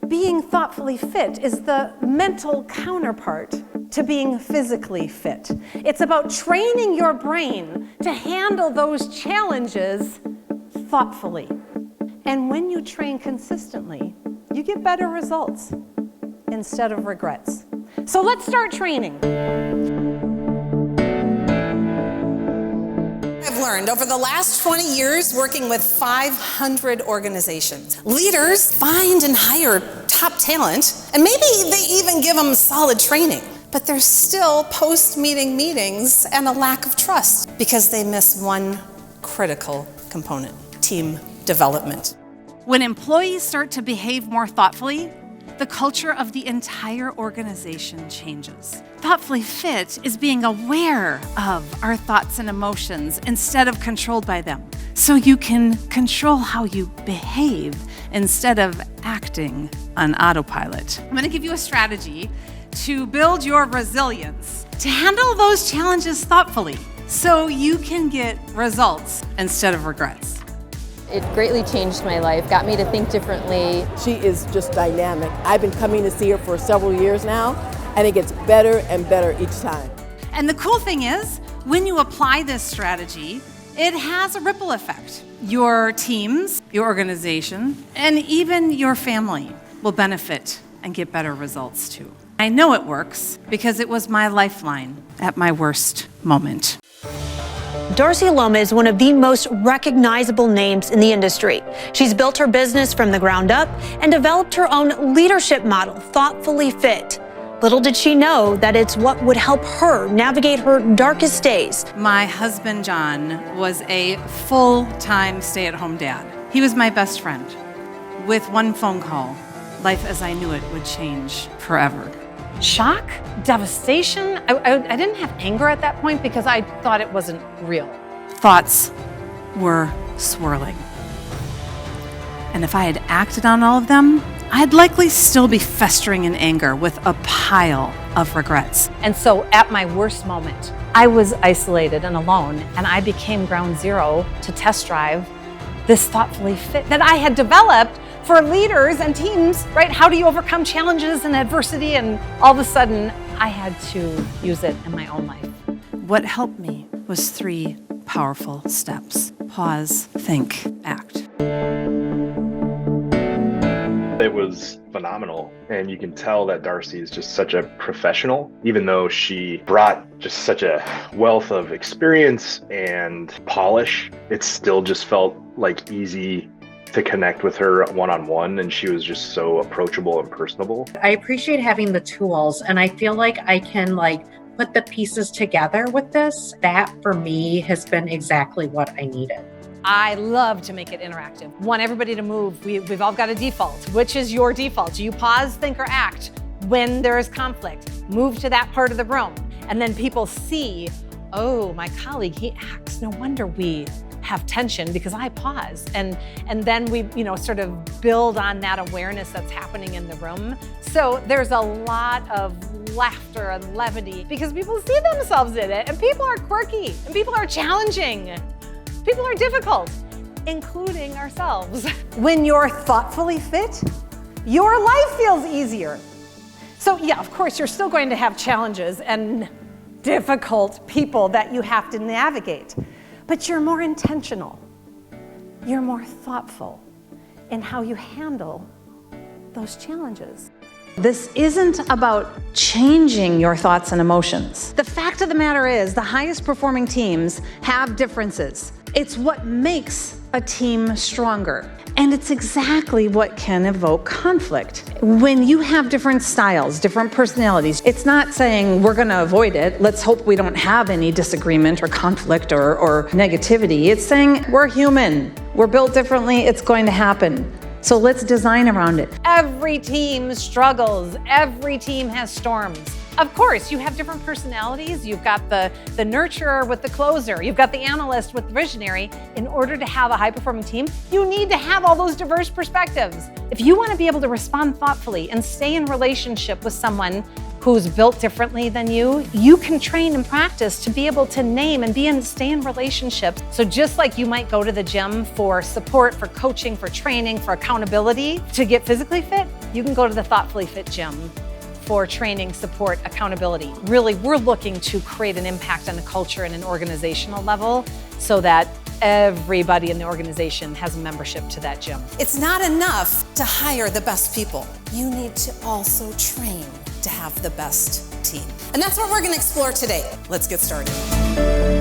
Being thoughtfully fit is the mental counterpart to being physically fit. It's about training your brain to handle those challenges thoughtfully. And when you train consistently, you get better results instead of regrets. So let's start training. I've learned over the last 20 years working with 500 organizations. Leaders find and hire top talent, and maybe they even give them solid training. But there's still post-meeting meetings and a lack of trust because they miss one critical component: team development. When employees start to behave more thoughtfully, the culture of the entire organization changes. Thoughtfully fit is being aware of our thoughts and emotions instead of controlled by them, so you can control how you behave instead of acting on autopilot. I'm going to give you a strategy to build your resilience, to handle those challenges thoughtfully, so you can get results instead of regrets. It greatly changed my life, got me to think differently. She is just dynamic. I've been coming to see her for several years now, and it gets better and better each time. And the cool thing is, when you apply this strategy, it has a ripple effect. Your teams, your organization, and even your family will benefit and get better results too. I know it works because it was my lifeline at my worst moment. Darcy Luoma is one of the most recognizable names in the industry. She's built her business from the ground up and developed her own leadership model, Thoughtfully Fit. Little did she know that it's what would help her navigate her darkest days. My husband, John, was a full-time stay-at-home dad. He was my best friend. With one phone call, life as I knew it would change forever. Shock, devastation. I didn't have anger at that point because I thought it wasn't real. Thoughts were swirling. And if I had acted on all of them, I'd likely still be festering in anger with a pile of regrets. And so at my worst moment, I was isolated and alone, and I became ground zero to test drive this Thoughtfully Fit that I had developed for leaders and teams, right? How do you overcome challenges and adversity? And all of a sudden, I had to use it in my own life. What helped me was 3 powerful steps: pause, think, act. It was phenomenal, and you can tell that Darcy is just such a professional, even though she brought just such a wealth of experience and polish. It still just felt like easy to connect with her one-on-one, and she was just so approachable and personable. I appreciate having the tools, and I feel like I can put the pieces together with this. That for me has been exactly what I needed. I love to make it interactive. Want everybody to move. We've all got a default. Which is your default? Do you pause, think, or act when there is conflict? Move to that part of the room. And then people see, oh, my colleague, he acts. No wonder we have tension because I pause. And then we, sort of build on that awareness that's happening in the room. So there's a lot of laughter and levity because people see themselves in it, and people are quirky, and people are challenging. People are difficult, including ourselves. When you're thoughtfully fit, your life feels easier. So yeah, of course, you're still going to have challenges and difficult people that you have to navigate, but you're more intentional. You're more thoughtful in how you handle those challenges. This isn't about changing your thoughts and emotions. The fact of the matter is, the highest performing teams have differences. It's what makes a team stronger. And it's exactly what can evoke conflict. When you have different styles, different personalities, it's not saying we're going to avoid it. Let's hope we don't have any disagreement or conflict or negativity. It's saying we're human. We're built differently. It's going to happen. So let's design around it. Every team struggles. Every team has storms. Of course, you have different personalities. You've got the nurturer with the closer. You've got the analyst with the visionary. In order to have a high-performing team, you need to have all those diverse perspectives. If you want to be able to respond thoughtfully and stay in relationship with someone who's built differently than you, you can train and practice to be able to name and stay in relationships. So just like you might go to the gym for support, for coaching, for training, for accountability to get physically fit, You can go to the Thoughtfully Fit gym for training, support, accountability. Really, we're looking to create an impact on the culture and an organizational level so that everybody in the organization has a membership to that gym. It's not enough to hire the best people. You need to also train to have the best team. And that's what we're going to explore today. Let's get started.